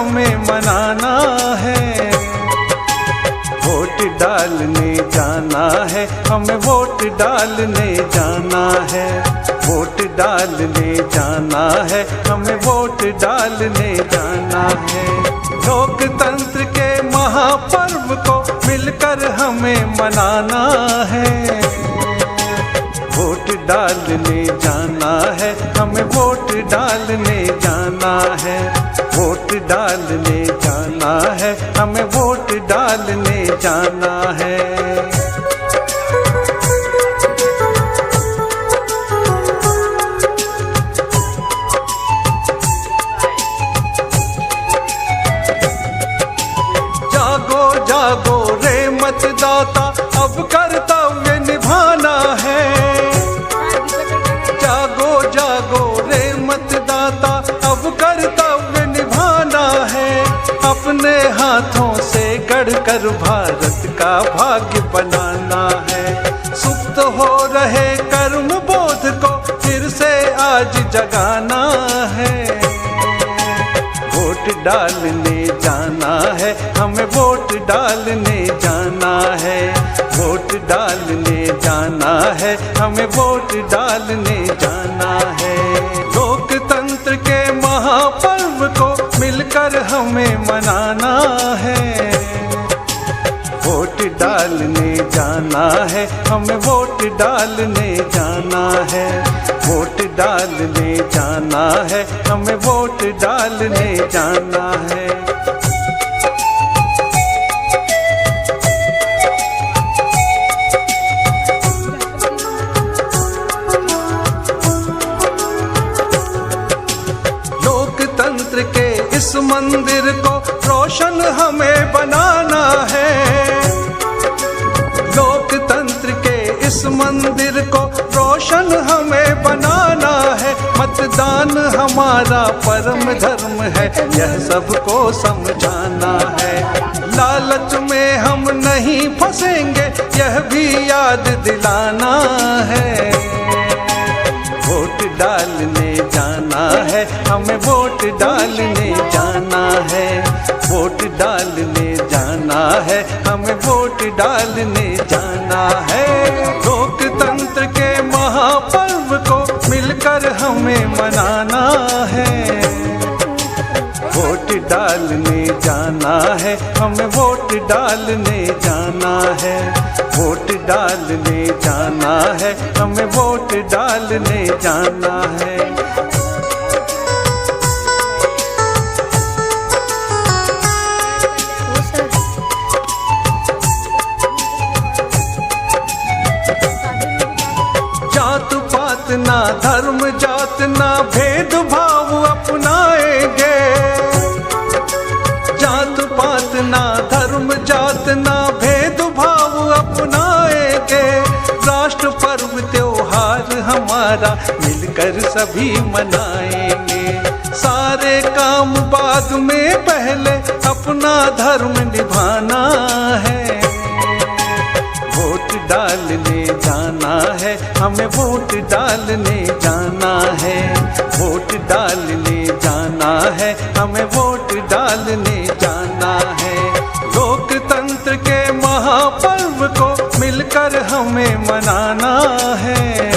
हमें मनाना है। वोट डालने जाना है, हमें वोट डालने जाना है। वोट डालने जाना है, हमें वोट डालने जाना है। लोकतंत्र के महापर्व को मिलकर हमें मनाना है। वोट डालने जाना है, हमें वोट डालने जाना है। वोट डालने जाना है, हमें वोट डालने जाना है। जागो जागो रे मतदाता, अब कर्तव्य निभाना है। जागो जागो रे मतदाता, अब कर्तव्य निभाना है। अपने हाथों से गढ़कर भारत का भाग्य बनाना है। सुप्त हो रहे कर्म बोध को फिर से आज जगाना है। वोट डालने जाना है, हमें वोट डालने जाना है। वोट डालने जाना है, हमें वोट डालने जाना है। लोकतंत्र के महापर्व को मिलकर हमें मनाना है। वोट डालने जाना है, हमें वोट डालने जाना है। वोट डालने जाना है, हमें वोट डालने जाना है। लोकतंत्र के इस मंदिर को रोशन हमें बनाना है। लोकतंत्र के इस मंदिर को रोशन हमें बनाना है। मतदान हमारा परम धर्म है, यह सबको समझाना है। लालच में हम नहीं फंसेंगे, यह भी याद दिलाना है। वोट डालने जाना है, हमें वोट डालने जाना है। वोट डालने जाना है, हमें वोट डालने जाना है। लोकतंत्र के महापर्व को मिलकर हमें मनाना है। वोट डालने जाना है, हमें वोट डालने जाना है। वोट डालने जाना है, हमें वोट डालने जाना है। जात पात ना धर्म जात ना भेदभाव अपनाएंगे। जात पात ना धर्म जात ना भेदभाव अपनाएंगे। राष्ट्र पर्व त्योहार हमारा मिलकर सभी मनाएंगे। सारे काम बाद में पहले अपना धर्म निभाना है। वोट डालने जाना है, हमें वोट डालने जाना है। वोट डालने जाना है, हमें वोट डालने जाना है। लोकतंत्र के महापर्व को मिलकर हमें मनाना है।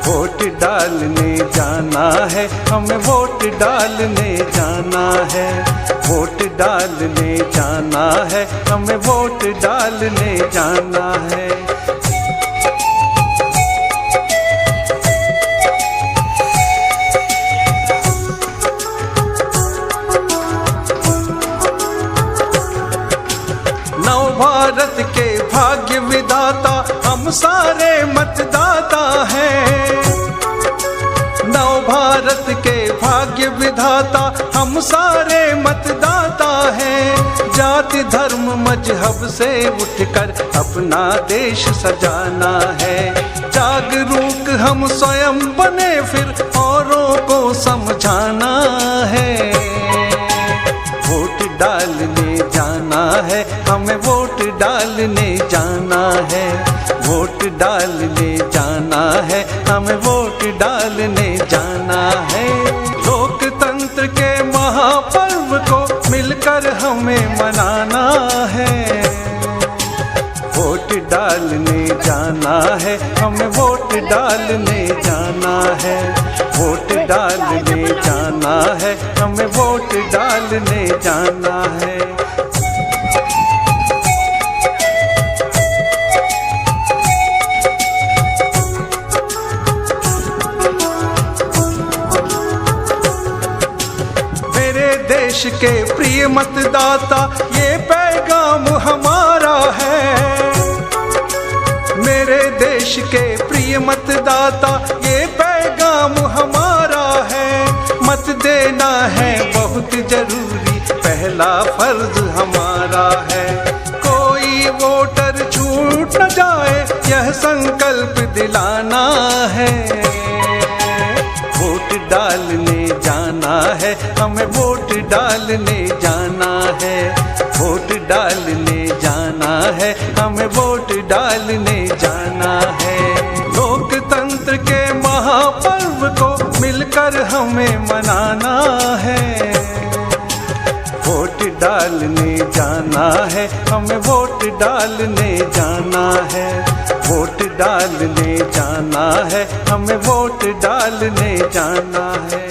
वोट डालने जाना है, हमें वोट डालने जाना है। वोट डालने जाना है, हमें वोट डालने जाना है। नव भारत के भाग्य विधाता हम सारे मतदाता हैं। नव भारत के भाग्य विधाता हम सारे मतदाता हैं। जाति धर्म मजहब से उठकर अपना देश सजाना है। जागरूक हम स्वयं बने फिर औरों को समझाना है। वोट डालने जाना है, हमें वोट डालने जाना है। वोट डालने जाना है, हमें वोट डालने जाना है। लोकतंत्र के महापर्व मिलकर हमें मनाना है। वोट डालने जाना है, हमें वोट डालने जाना है। वोट डालने जाना है, हमें वोट डालने जाना है। देश के प्रिय मतदाता, ये पैगाम हमारा है। मेरे देश के प्रिय मतदाता, ये पैगाम हमारा है। मत देना है बहुत जरूरी, पहला फर्ज हमारा है। कोई वोटर छूट न जाए, यह संकल्प दिलाना है। वोट डालने जाना है, हमें वोट डालने जाना है। वोट डालने जाना है, हमें वोट डालने जाना है। लोकतंत्र के महापर्व को मिलकर हमें मनाना है। वोट डालने जाना है, हमें वोट डालने जाना है। वोट डालने जाना है, हमें वोट डालने जाना है।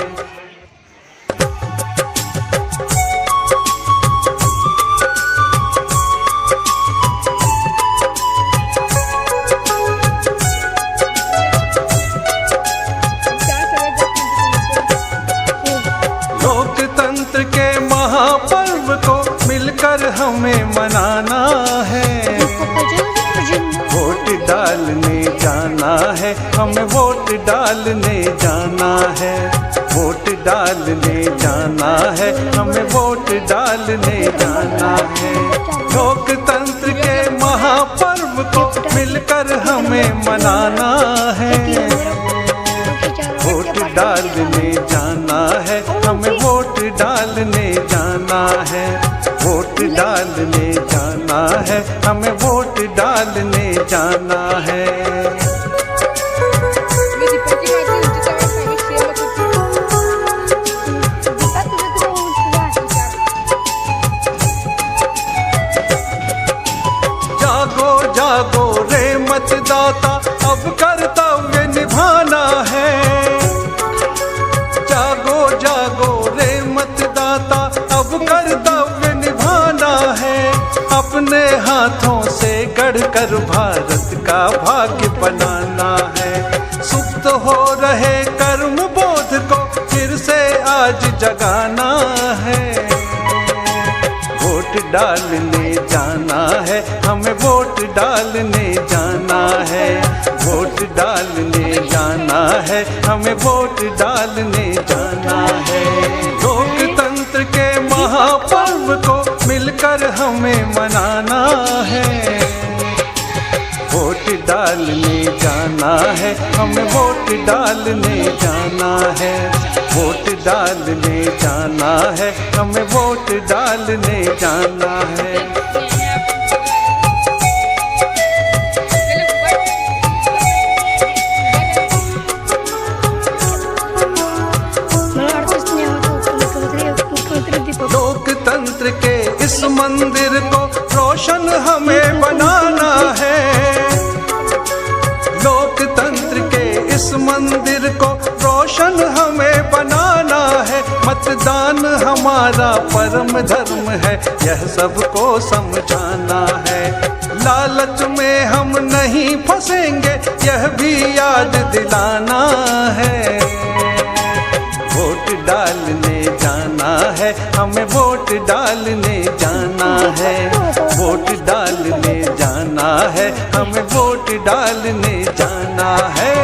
लोकतंत्र के महापर्व को मिलकर हमें मनाना है। वोट डालने जाना है, हमें वोट डालने जाना है। वोट डालने जाना है, हमें वोट डालने जाना है। लोकतंत्र के महापर्व को मिलकर हमें मनाना है। वोट डालने जाना है, हमें वोट डालने जाना है। वोट डालने जाना है, हमें वोट डालने जाना है। जागो जागो रे मतदाता, अब कर्तव्य निभाना है। जागो जागो रे मतदाता, अब कर्तव्य निभाना है। अपने हाथों से गढ़कर भारत का भाग्य बनाना है। सुप्त हो रहे कर्म बोध को फिर से आज जगाना है। वोट डालने जाना है, हमें वोट डालने जाना है। वोट डालने जाना है, हमें वोट डालने जाना है। लोकतंत्र के महापर्व को मिलकर हमें मनाना है। वोट डालने जाना है, हमें वोट डालने जाना है। वोट डालने जाना है, हमें वोट डालने जाना है। लोकतंत्र के इस मंदिर को रोशन हमें बनाना है। लोकतंत्र के इस मंदिर को रोशन हमें बनाना है। मतदान हमारा परम धर्म है, यह सबको समझाना है। लालच में हम नहीं फंसेंगे, यह भी याद दिलाना है। वोट डालने जाना है, हमें वोट डालने जाना है। वोट डालने जाना है, हमें वोट डालने जाना है।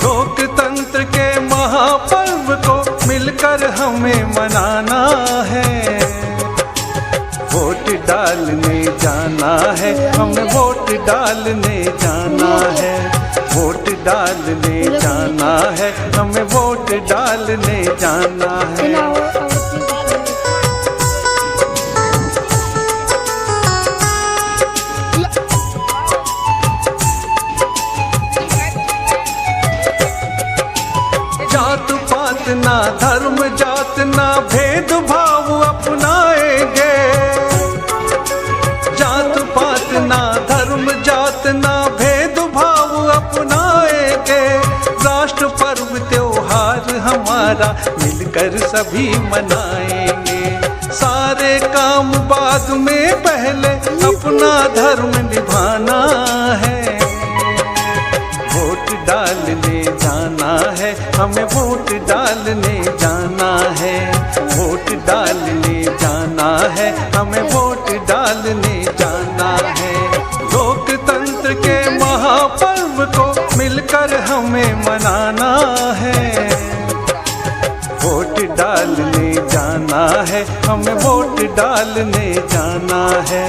लोकतंत्र के महापर्व को मिलकर हमें मनाना है। वोट डालने जाना है, हमें वोट डालने जाना है। वोट डालने जाना है, हमें वोट डालने जाना है। जात पात ना धर्म जात ना भेदभाव अपनाएंगे। ना भेदभाव अपनाएंगे। राष्ट्र पर्व त्योहार हमारा मिलकर सभी मनाएंगे। सारे काम बाद में पहले अपना धर्म निभाना है। वोट डालने जाना है, हमें वोट डालने जाना है। वोट डालने जाना है, हमें वोट डालने जाना है। लोकतंत्र के महापर्व को मिलकर हमें मनाना है। वोट डालने जाना है, हमें वोट डालने जाना है।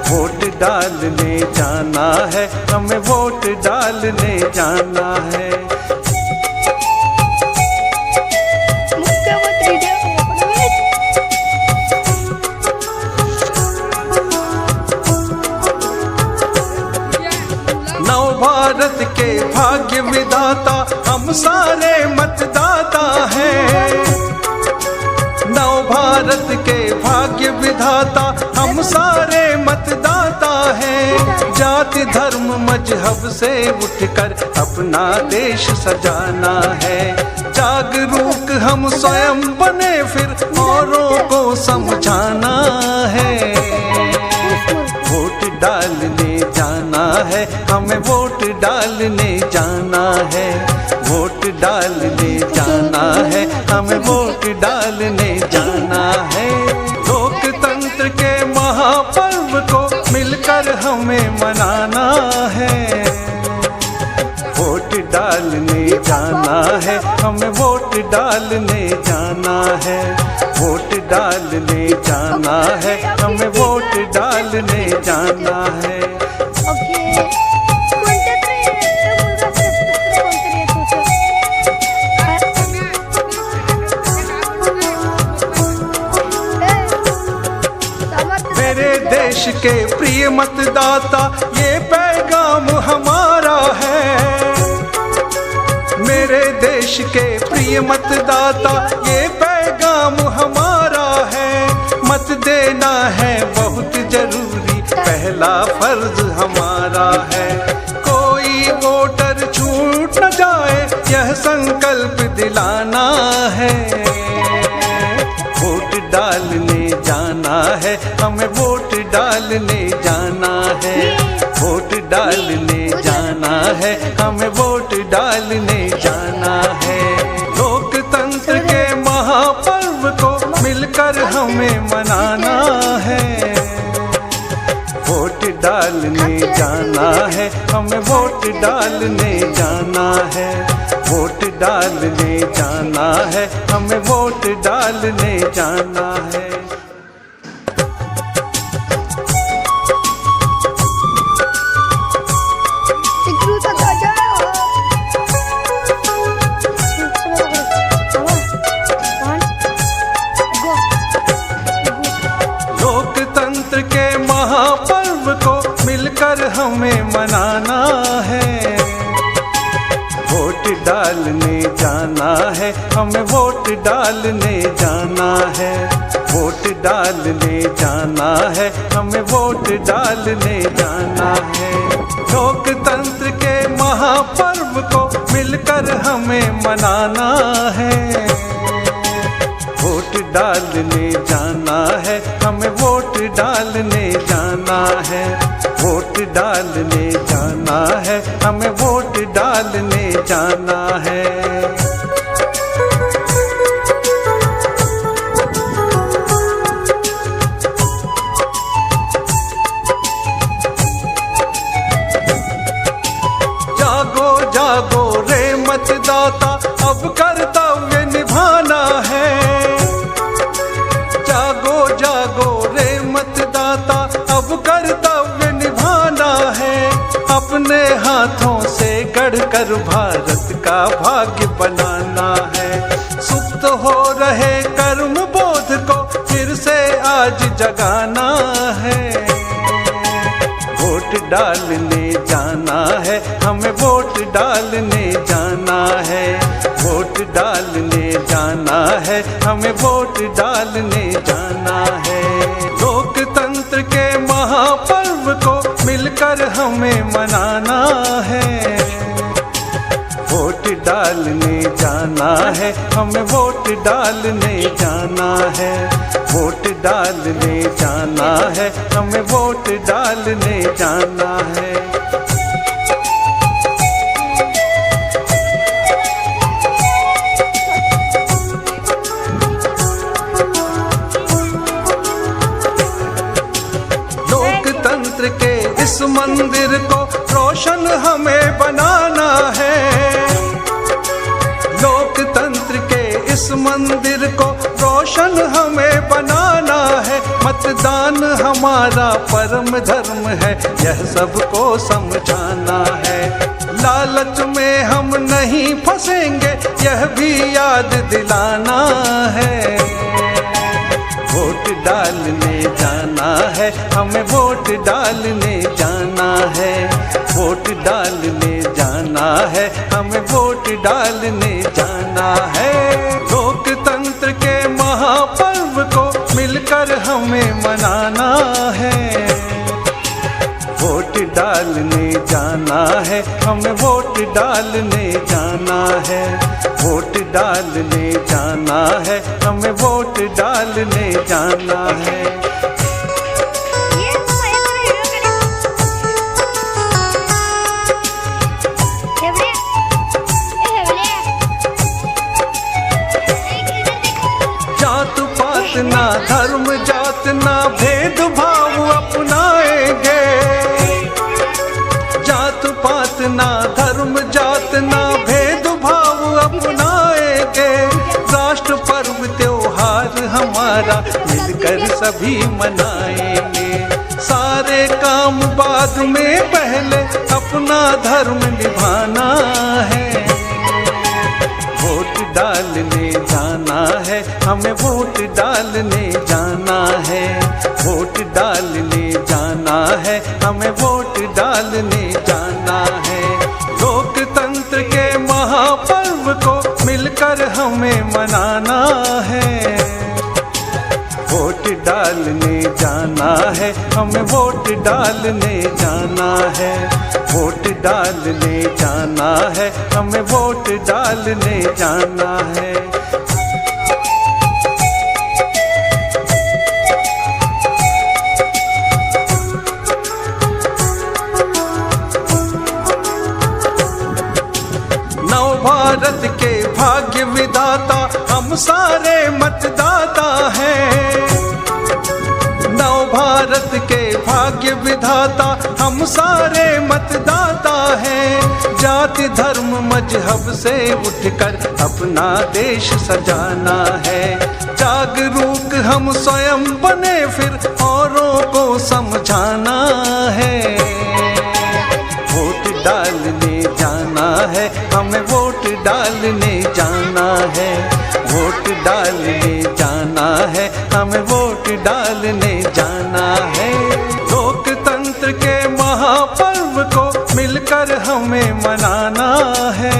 वोट डालने जाना है, हमें वोट डालने जाना है। नव भारत के भाग्य विधाता हम सारे मतदाता हैं। नव भारत के भाग्य विधाता हम सारे मतदाता हैं। जाति धर्म मजहब से उठकर अपना देश सजाना है। जागरूक हम स्वयं बने फिर औरों को समझाना है। वोट डालने जाना है, हमें वोट डालने जाना है। वोट डालने जाना है, हमें वोट डालने जाना है। लोकतंत्र के महापर्व को मिलकर हमें मनाना है। वोट डालने जाना है, हमें वोट डालने जाना है। वोट डालने जाना है, हमें वोट डालने जाना है। मेरे देश के प्रिय मतदाता ये पैगाम हमारा है। मेरे देश के प्रिय मतदाता ये पैगाम हमारा है। मत देना है बहुत जरूरी, पहला फर्ज हमारा है। कोई वोटर छूट न जाए यह संकल्प दिलाना है। वोट डालने जाना है, हमें वोट डालने जाना है। वोट डालने जाना है, हमें वोट डालने जाना है। लोकतंत्र के महापर्व को मिलकर हमें मनाना है। वोट डालने जाना है, हमें वोट डालने जाना है। वोट डालने जाना है, हमें वोट डालने जाना है। लोकतंत्र के महापर्व को मिलकर हमें मनाना है। वोट डालने जाना है, हमें वोट डालने जाना है। वोट डालने जाना है, हमें वोट डालने जाना है। लोकतंत्र के महापर्व को मिलकर हमें मनाना है। वोट डालने जाना है, हमें वोट डालने जाना है। वोट डालने जाना है, हमें वोट डालने जाना है। जागो जागो रे मतदाता, अब कर्तव्य निभाना है। जागो जागो रे मतदाता, अब कर्तव्य निभाना है। अपने हाथों से गढ़कर भारत का भाग्य बनाना है। सुप्त हो रहे कर्म बोध को फिर से आज जगाना है। वोट डालने जाना है, हमें वोट डालने जाना है। वोट डालने जाना है, हमें वोट डालने जाना है। लोकतंत्र के महापर्व को मिल मिलकर हमें मनाना है। वोट डालने जाना है, हमें वोट डालने जाना है। वोट डालने जाना है, हमें वोट डालने जाना है। लोकतंत्र के इस मंदिर को रोशन हमें बनाना है। लोकतंत्र के इस मंदिर को रोशन हमें बनाना है। मतदान हमारा परम धर्म है, यह सबको समझाना है। लालच में हम नहीं फंसेंगे, यह भी याद दिलाना है। वोट डालने जाना है, हमें वोट डालने जाना है। वोट डालने जाना है, हमें वोट डालने जाना है। लोकतंत्र के महापर्व को मिलकर हमें मनाना है। वोट डालने जाना है, हमें वोट डालने जाना है। वोट डालने जाना है, हमें वोट डालने जाना है। जात पात ना धर्म जात ना भेदभाव अपनाएंगे। जात पात ना धर्म जात ना भेदभाव अपनाएंगे। राष्ट्र पर्व त्योहार हमारा मिलकर सभी मनाएंगे। सारे काम बाद में, पहले अपना धर्म निभाना है। वोट डालने जाना है, हमें वोट डालने जाना है। वोट डालने जाना है, हमें वोट डालने जाना है। लोकतंत्र के महापर्व को मिलकर हमें मनाना है। वोट डालने जाना है, हमें वोट डालने जाना है। वोट डालने जाना है, हमें वोट डालने जाना है। नव भारत के भाग्य विधाता हम सारे मतदाता हैं। नव भारत के भाग्य विधाता हम सारे मतदाता हैं। जाति धर्म मजहब से उठकर अपना देश सजाना है। जागरूक हम स्वयं बने, फिर औरों को समझाना है। वोट डालने जाना है, हमें वोट डालने जाना है। वोट डालने जाना है, हमें वोट डालने जाना है। लोकतंत्र के महापर्व को मिलकर हमें मनाना है।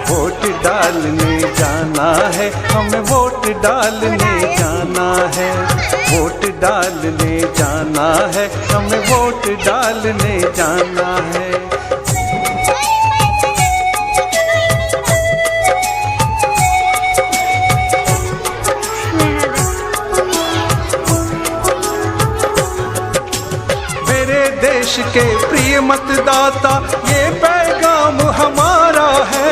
वोट डालने जाना है, हमें वोट डालने जाना है। वोट डालने जाना है, हमें वोट डालने जाना है। देश के प्रिय मतदाता, ये पैगाम हमारा है।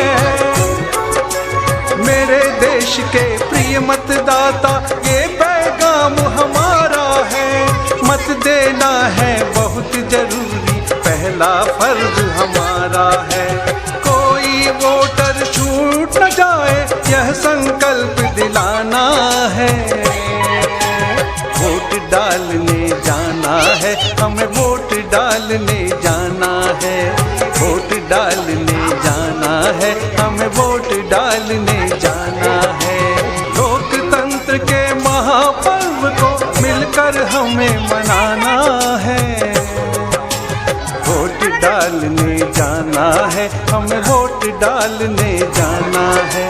मेरे देश के प्रिय मतदाता, ये पैगाम हमारा है। मत देना है बहुत जरूरी, पहला फर्ज हमारा है। कोई वोटर छूट न जाए, यह संकल्प दिलाना है। वोट डालने जाना है, हमें वोट डालने जाना है। वोट डालने जाना है, हमें वोट डालने जाना है। लोकतंत्र के महापर्व को मिलकर हमें मनाना है। वोट डालने जाना है, हमें वोट डालने जाना है।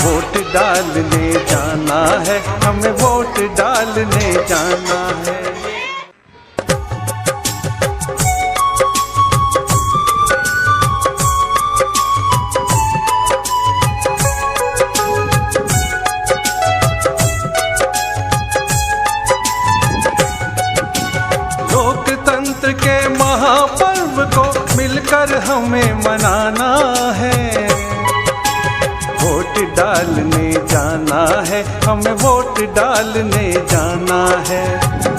वोट डालने जाना है, हमें वोट डालने जाना है। मिलकर हमें मनाना है। वोट डालने जाना है, हमें वोट डालने जाना है।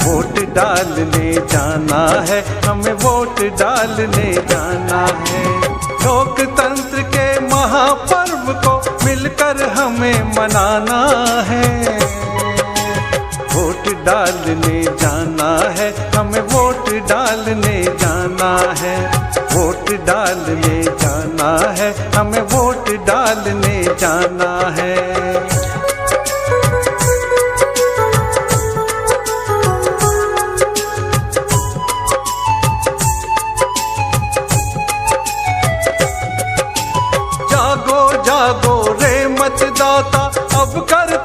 वोट डालने जाना है, हमें वोट डालने जाना है। लोकतंत्र के महापर्व को मिलकर हमें मनाना है। वोट डालने जाना है, हमें वोट डालने जाना है। वोट डालने जाना है, हमें वोट डालने जाना है। जागो जागो रे मतदाता, अब कर